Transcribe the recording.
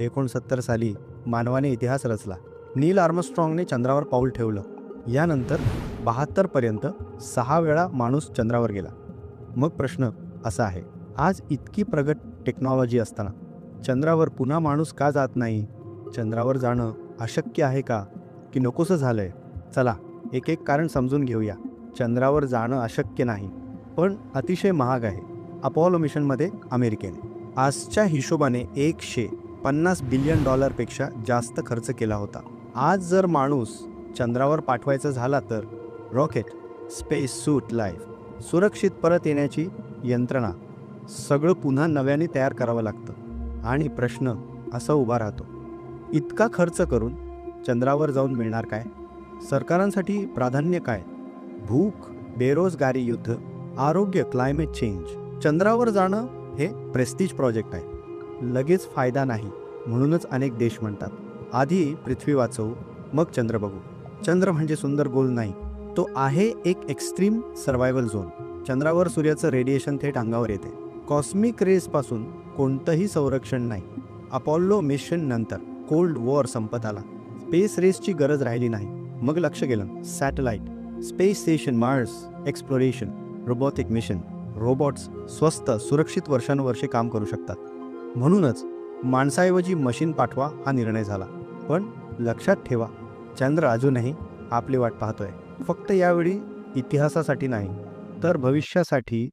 1969 साली मानवाने इतिहास रचला. नील आर्मस्ट्रॉंगने चंद्रावर पाऊल ठेवलं. यानंतर 72 पर्यंत 6 वेळा माणूस चंद्रावर गेला. मग प्रश्न असा आहे, आज इतकी प्रगत टेक्नॉलॉजी असताना चंद्रावर पुन्हा माणूस का जात नाही? चंद्रावर जाणं अशक्य आहे का, की नकोसं झालंय? चला एक एक कारण समजून घेऊया. चंद्रावर जाणं अशक्य नाही, पण अतिशय महाग आहे. अपोलो मिशनमध्ये अमेरिकेने आजच्या हिशोबाने $150 बिलियन पेक्षा जास्त खर्च केला होता. आज जर माणूस चंद्रावर पाठवायचा झाला तर रॉकेट, स्पेस सूट, लाईफ, सुरक्षित परत येण्याची यंत्रणा सगळं पुन्हा नव्याने तयार करावं लागतं. आणि प्रश्न असा उभा राहतो, इतका खर्च करून चंद्रावर जाऊन मिळणार काय? सरकारांसाठी प्राधान्य काय? भूक, बेरोजगारी, युद्ध, आरोग्य, क्लायमेट चेंज. चंद्रावर जाणं हे प्रेस्टीज प्रोजेक्ट आहे, लगेच फायदा नाही. म्हणूनच अनेक देश म्हणतात, आधी पृथ्वी वाचवू, मग चंद्र बघू. चंद्र म्हणजे सुंदर गोल नाही, तो आहे एक एक्स्ट्रीम सर्व्हायव्हल झोन. चंद्रावर सूर्याचं रेडिएशन थेट अंगावर येते. कॉस्मिक रेजपासून कोणतंही संरक्षण नाही. अपोलो मिशन नंतर कोल्ड वॉर संपत आला. स्पेस रेसची गरज राहिली नाही. मग लक्ष गेलं satellite, space station, Mars exploration, robotic mission. Robots स्वस्त, सुरक्षित वर्षानुवर्षे काम करू शकतात. म्हणूनच माणसाऐवजी मशीन पाठवा हा निर्णय झाला. पण लक्षात ठेवा, चंद्र अजूनही आपली वाट पाहतोय. फक्त यावेळी इतिहासासाठी नाही, तर भविष्यासाठी.